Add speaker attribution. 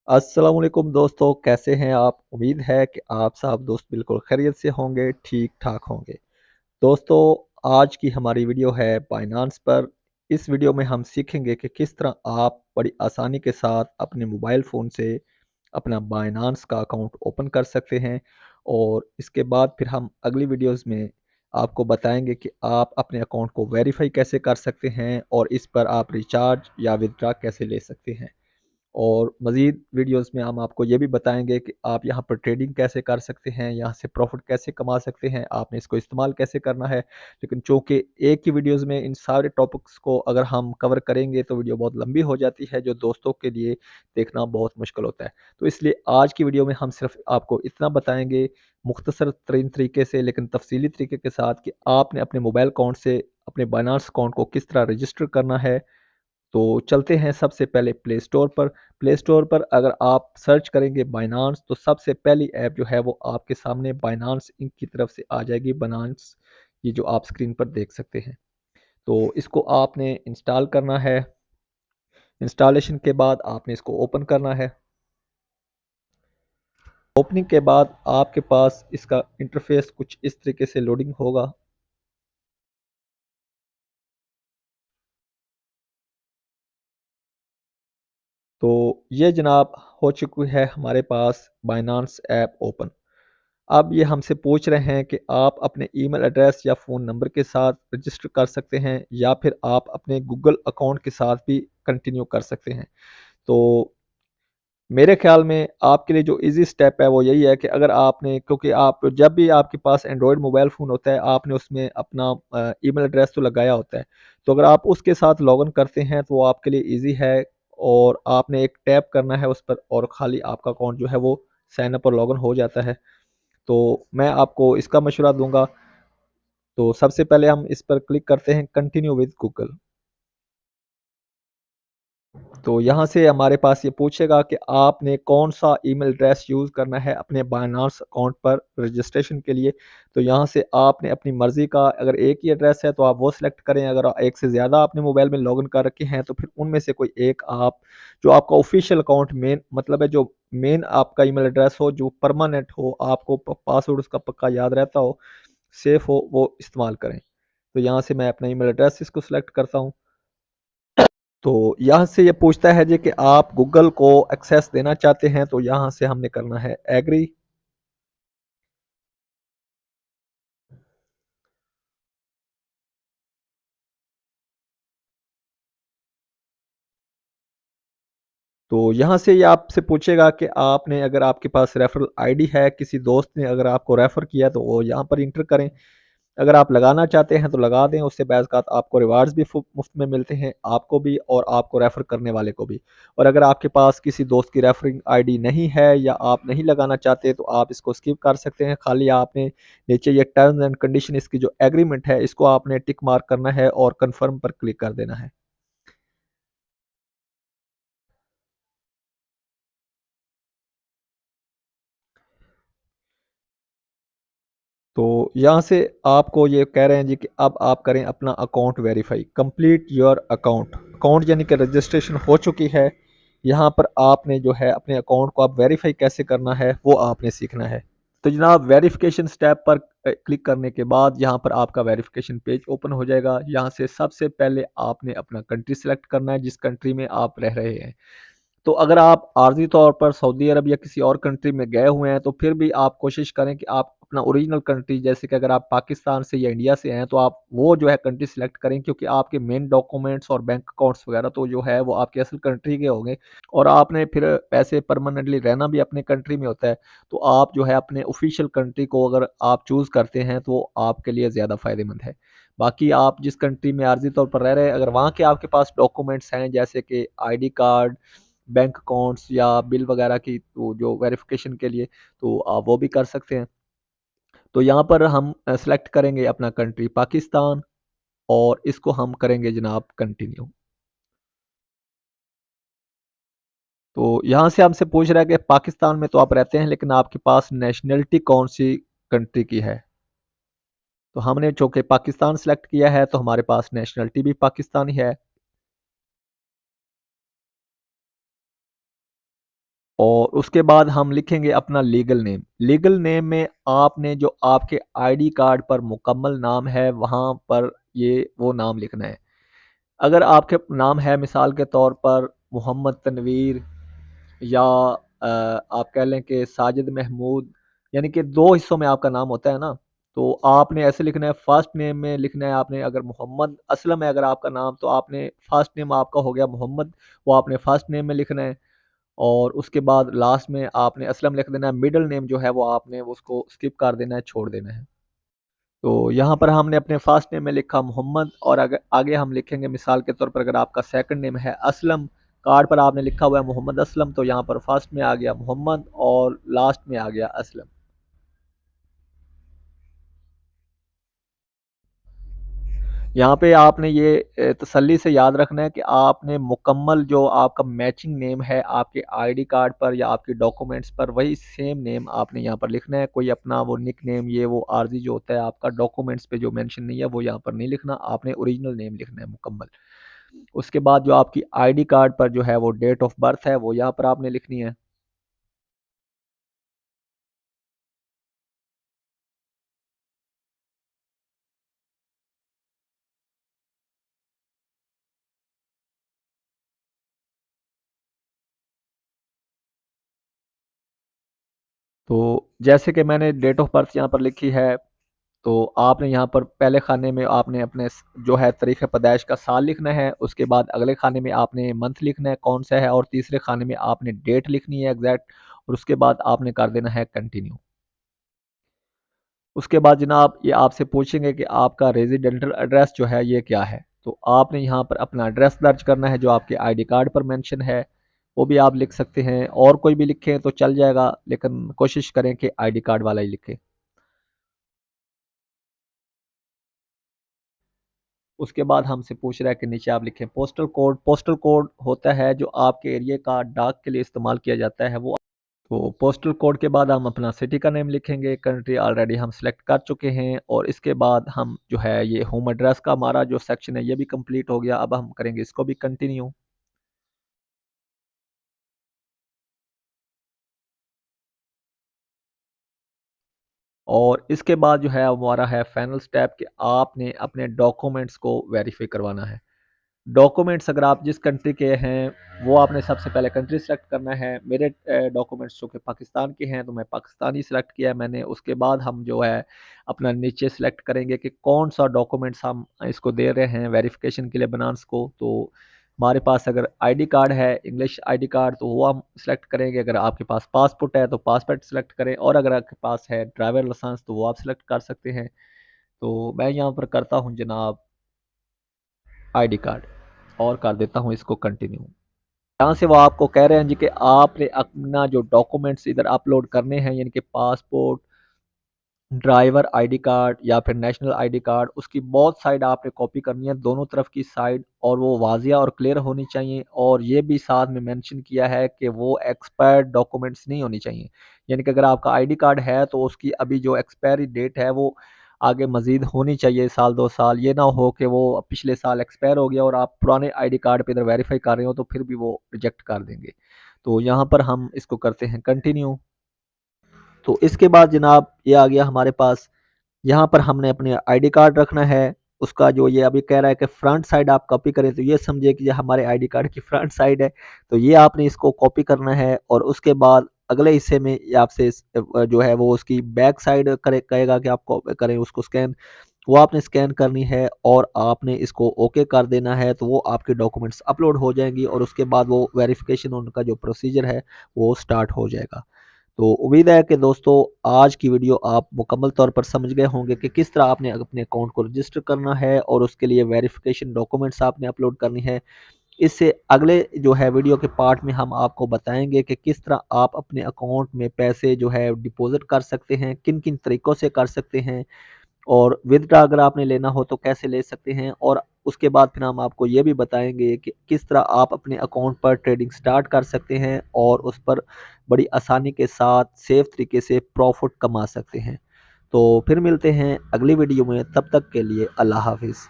Speaker 1: अस्सलाम वालेकुम दोस्तों, कैसे हैं आप? उम्मीद है कि आप सब दोस्त बिल्कुल खैरियत से होंगे, ठीक-ठाक होंगे। दोस्तों, आज की हमारी वीडियो है बाइनेंस पर। इस वीडियो में हम सीखेंगे कि किस तरह आप बड़ी आसानी के साथ अपने मोबाइल फ़ोन से अपना बाइनेंस का अकाउंट ओपन कर सकते हैं और इसके बाद फिर हम अगली वीडियोज़ में आपको बताएँगे कि आप अपने अकाउंट को वेरीफ़ाई कैसे कर सकते हैं और इस पर आप रिचार्ज या विथड्रॉ कैसे ले सकते हैं। और मज़ीद वीडियोस में हम आपको ये भी बताएंगे कि आप यहाँ पर ट्रेडिंग कैसे कर सकते हैं, यहाँ से प्रॉफिट कैसे कमा सकते हैं, आपने इसको इस्तेमाल कैसे करना है। लेकिन चूँकि एक ही वीडियोस में इन सारे टॉपिक्स को अगर हम कवर करेंगे तो वीडियो बहुत लंबी हो जाती है, जो दोस्तों के लिए देखना बहुत मुश्किल होता है। तो इसलिए आज की वीडियो में हम सिर्फ आपको इतना बताएंगे मुख्तसर तरीन तरीके से लेकिन तफसीली तरीके के साथ कि आपने अपने मोबाइल अकाउंट से अपने बाइनेंस अकाउंट को किस तरह रजिस्टर करना है। तो चलते हैं सबसे पहले प्ले स्टोर पर। प्ले स्टोर पर अगर आप सर्च करेंगे बाइनांस तो सबसे पहली ऐप जो है वो आपके सामने बाइनांस इंक की तरफ से आ जाएगी, बाइनांस, ये जो आप स्क्रीन पर देख सकते हैं। तो इसको आपने इंस्टॉल करना है। इंस्टॉलेशन के बाद आपने इसको ओपन करना है। ओपनिंग के बाद आपके पास इसका इंटरफेस कुछ इस तरीके से लोडिंग होगा। तो ये जनाब हो चुकी है हमारे पास बाइनांस ऐप ओपन। अब ये हमसे पूछ रहे हैं कि आप अपने ईमेल एड्रेस या फ़ोन नंबर के साथ रजिस्टर कर सकते हैं या फिर आप अपने गूगल अकाउंट के साथ भी कंटिन्यू कर सकते हैं। तो मेरे ख्याल में आपके लिए जो ईज़ी स्टेप है वो यही है कि अगर आपने, क्योंकि आप जब भी आपके पास एंड्रॉयड मोबाइल फ़ोन होता है आपने उसमें अपना ईमेल एड्रेस तो लगाया होता है। तो अगर आप उसके साथ लॉगिन करते हैं तो वो आपके लिए ईज़ी है और आपने एक टैप करना है उस पर और खाली आपका अकाउंट जो है वो साइन अप और लॉगिन हो जाता है। तो मैं आपको इसका मशवरा दूंगा। तो सबसे पहले हम इस पर क्लिक करते हैं कंटिन्यू विद गूगल। तो यहाँ से हमारे पास ये पूछेगा कि आपने कौन सा ईमेल एड्रेस यूज़ करना है अपने बाइनांस अकाउंट पर रजिस्ट्रेशन के लिए। तो यहाँ से आपने अपनी मर्ज़ी का, अगर एक ही एड्रेस है तो आप वो सिलेक्ट करें, अगर एक से ज़्यादा आपने मोबाइल में लॉगिन कर रखे हैं तो फिर उनमें से कोई एक आप, जो आपका ऑफिशियल अकाउंट मेन मतलब है, जो मेन आपका ईमेल एड्रेस हो, जो परमानेंट हो, आपको पासवर्ड उसका पक्का याद रहता हो, सेफ हो, वो इस्तेमाल करें। तो यहाँ से मैं अपना ईमेल एड्रेस इसको सिलेक्ट करता हूँ। तो यहाँ से ये पूछता है जी कि आप गूगल को एक्सेस देना चाहते हैं, तो यहाँ से हमने करना है एग्री। तो यहाँ से ये आपसे पूछेगा कि आपने, अगर आपके पास रेफरल आईडी है, किसी दोस्त ने अगर आपको रेफर किया तो वो यहाँ पर इंटर करें। अगर आप लगाना चाहते हैं तो लगा दें, उससे बैज़ आपको रिवार्ड्स भी मुफ्त में मिलते हैं, आपको भी और आपको रेफ़र करने वाले को भी। और अगर आपके पास किसी दोस्त की रेफरिंग आईडी नहीं है या आप नहीं लगाना चाहते तो आप इसको स्किप कर सकते हैं। खाली आपने नीचे ये टर्म्स एंड कंडीशन, इसकी जो एग्रीमेंट है, इसको आपने टिक मार्क करना है और कन्फर्म पर क्लिक कर देना है। तो यहाँ से आपको ये कह रहे हैं जी कि अब आप करें अपना account verify, complete your account. Account यानी कि रजिस्ट्रेशन हो चुकी है। यहाँ पर आपने जो है अपने अकाउंट को आप वेरीफाई कैसे करना है वो आपने सीखना है। तो जनाब वेरिफिकेशन स्टेप पर क्लिक करने के बाद यहाँ पर आपका वेरिफिकेशन पेज ओपन हो जाएगा। यहाँ से सबसे पहले आपने अपना कंट्री सेलेक्ट करना है, जिस कंट्री में आप रह रहे हैं। तो अगर आप आर्जी तौर पर सऊदी अरब या किसी और कंट्री में गए हुए हैं तो फिर भी आप कोशिश करें कि आप अपना ओरिजिनल कंट्री, जैसे कि अगर आप पाकिस्तान से या इंडिया से हैं तो आप वो जो है कंट्री सिलेक्ट करें, क्योंकि आपके मेन डॉक्यूमेंट्स और बैंक अकाउंट्स वगैरह तो जो है वो आपके असल कंट्री के होंगे और आपने फिर पैसे परमानेंटली रहना भी अपने कंट्री में होता है। तो आप जो है अपने ऑफिशियल कंट्री को अगर आप चूज़ करते हैं तो आपके लिए ज़्यादा फ़ायदेमंद है। बाकी आप जिस कंट्री में आर्जी तौर पर रह रहे हैं, अगर वहाँ के आपके पास डॉक्यूमेंट्स हैं जैसे कि आईडी कार्ड, बैंक अकाउंट्स या बिल वगैरह की, तो जो वेरिफिकेशन के लिए, तो आप वो भी कर सकते हैं। तो यहाँ पर हम सेलेक्ट करेंगे अपना कंट्री पाकिस्तान और इसको हम करेंगे जनाब कंटिन्यू। तो यहाँ से हमसे पूछ रहा है कि पाकिस्तान में तो आप रहते हैं लेकिन आपके पास नेशनलिटी कौन सी कंट्री की है। तो हमने चूंकि पाकिस्तान सेलेक्ट किया है तो हमारे पास नेशनलिटी भी पाकिस्तानी है। और उसके बाद हम लिखेंगे अपना लीगल नेम। लीगल नेम में आपने जो आपके आईडी कार्ड पर मुकम्मल नाम है वहाँ पर ये वो नाम लिखना है। अगर आपके नाम है मिसाल के तौर पर मोहम्मद तनवीर या आप कह लें कि साजिद महमूद, यानी कि दो हिस्सों में आपका नाम होता है ना, तो आपने ऐसे लिखना है। फर्स्ट नेम में लिखना है आपने, अगर मोहम्मद असलम है अगर आपका नाम, तो आपने फर्स्ट नेम आपका हो गया मोहम्मद, वो आपने फर्स्ट नेम में लिखना है। और उसके बाद लास्ट में आपने असलम लिख देना है। मिडिल नेम जो है वो आपने उसको स्किप कर देना है, छोड़ देना है। तो यहाँ पर हमने अपने फर्स्ट नेम में लिखा मोहम्मद, और अगर आगे हम लिखेंगे मिसाल के तौर पर अगर आपका सेकंड नेम है असलम, कार्ड पर आपने लिखा हुआ है मोहम्मद असलम, तो यहाँ पर फर्स्ट में आ गया मोहम्मद और लास्ट में आ गया असलम। यहाँ पे आपने ये तसल्ली से याद रखना है कि आपने मुकम्मल जो आपका मैचिंग नेम है आपके आईडी कार्ड पर या आपके डॉक्यूमेंट्स पर, वही सेम नेम आपने यहाँ पर लिखना है। कोई अपना वो निक नेम ये वो आर्जी जो होता है आपका डॉक्यूमेंट्स पे जो मेंशन नहीं है वो यहाँ पर नहीं लिखना, आपने ओरिजिनल नेम लिखना है मुकम्मल। उसके बाद जो आपकी आईडी कार्ड पर जो है वो डेट ऑफ बर्थ है वो यहाँ पर आपने लिखनी है। तो जैसे कि मैंने डेट ऑफ बर्थ यहाँ पर लिखी है, तो आपने यहाँ पर पहले खाने में आपने अपने जो है तारीख पैदाइश का साल लिखना है। उसके बाद अगले खाने में आपने मंथ लिखना है कौन सा है, और तीसरे खाने में आपने डेट लिखनी है एग्जैक्ट, और उसके बाद आपने कर देना है कंटिन्यू। उसके बाद जनाब ये आपसे पूछेंगे कि आपका रेजिडेंटल एड्रेस जो है ये क्या है, तो आपने यहाँ पर अपना एड्रेस दर्ज करना है जो आपके आईडी कार्ड पर मेंशन है। वो भी आप लिख सकते हैं, और कोई भी लिखें तो चल जाएगा, लेकिन कोशिश करें कि आईडी कार्ड वाला ही लिखें। उसके बाद हमसे पूछ रहा है कि नीचे आप लिखें पोस्टल कोड। पोस्टल कोड होता है जो आपके एरिया का डाक के लिए इस्तेमाल किया जाता है वो। तो पोस्टल कोड के बाद हम अपना सिटी का नेम लिखेंगे। कंट्री ऑलरेडी हम सेलेक्ट कर चुके हैं, और इसके बाद हम जो है ये होम एड्रेस का हमारा जो सेक्शन है ये भी कंप्लीट हो गया। अब हम करेंगे इसको भी कंटिन्यू। और इसके बाद जो है हमारा है फाइनल स्टेप कि आपने अपने डॉक्यूमेंट्स को वेरीफाई करवाना है। डॉक्यूमेंट्स अगर आप जिस कंट्री के हैं वो आपने सबसे पहले कंट्री सेलेक्ट करना है। मेरे डॉक्यूमेंट्स जो कि पाकिस्तान के हैं तो मैं पाकिस्तान ही सिलेक्ट किया है मैंने। उसके बाद हम जो है अपना नीचे सेलेक्ट करेंगे कि कौन सा डॉक्यूमेंट्स हम इसको दे रहे हैं वेरिफिकेशन के लिए बनान्स को। तो हमारे पास अगर आईडी कार्ड है इंग्लिश आईडी कार्ड तो वो हम सेलेक्ट करेंगे। अगर आपके पास पासपोर्ट है तो पासपोर्ट सेलेक्ट करें, और अगर आपके पास है ड्राइवर लाइसेंस तो वो आप सेलेक्ट कर सकते हैं। तो मैं यहाँ पर करता हूँ जनाब आईडी कार्ड, और कर देता हूँ इसको कंटिन्यू। यहाँ से वो आपको कह रहे हैं जी कि आपने अपना जो डॉक्यूमेंट्स इधर अपलोड करने हैं, यानी कि पासपोर्ट, ड्राइवर आईडी कार्ड या फिर नेशनल आईडी कार्ड, उसकी बहुत साइड आपने कॉपी करनी है, दोनों तरफ की साइड, और वो वाजिया और क्लियर होनी चाहिए। और ये भी साथ में मेंशन किया है कि वो एक्सपायर्ड डॉक्यूमेंट्स नहीं होनी चाहिए। यानी कि अगर आपका आईडी कार्ड है तो उसकी अभी जो एक्सपायरी डेट है वो आगे मजीद होनी चाहिए, साल 2 साल। ये ना हो कि वो पिछले साल एक्सपायर हो गया और आप पुराने आईडी कार्ड पे इधर वेरीफाई कर रहे हो तो फिर भी वो रिजेक्ट कर देंगे। तो यहाँ पर हम इसको करते हैं कंटिन्यू। तो इसके बाद जनाब ये आ गया हमारे पास, यहाँ पर हमने अपने आईडी कार्ड रखना है। उसका जो ये अभी कह रहा है कि फ्रंट साइड आप कॉपी करें, तो ये समझिए कि ये हमारे आईडी कार्ड की फ्रंट साइड है। तो ये आपने इसको कॉपी करना है, और उसके बाद अगले हिस्से में ये आपसे जो है वो उसकी बैक साइड करे कहेगा कि आप करें उसको स्कैन। वो आपने स्कैन करनी है और आपने इसको ओके कर देना है, तो वो आपके डॉक्यूमेंट्स अपलोड हो जाएंगी, और उसके बाद वो वेरिफिकेशन उनका जो प्रोसीजर है वो स्टार्ट हो जाएगा। तो उम्मीद है कि दोस्तों आज की वीडियो आप मुकम्मल तौर पर समझ गए होंगे कि किस तरह आपने अपने अकाउंट को रजिस्टर करना है, और उसके लिए वेरिफिकेशन डॉक्यूमेंट्स आपने अपलोड करनी है। इससे अगले जो है वीडियो के पार्ट में हम आपको बताएंगे कि किस तरह आप अपने अकाउंट में पैसे जो है डिपॉजिट कर सकते हैं, किन किन तरीक़ों से कर सकते हैं, और विदड्रा अगर आपने लेना हो तो कैसे ले सकते हैं। और उसके बाद फिर हम आपको ये भी बताएंगे कि किस तरह आप अपने अकाउंट पर ट्रेडिंग स्टार्ट कर सकते हैं और उस पर बड़ी आसानी के साथ सेफ तरीके से प्रॉफिट कमा सकते हैं। तो फिर मिलते हैं अगली वीडियो में, तब तक के लिए अल्लाह हाफिज़।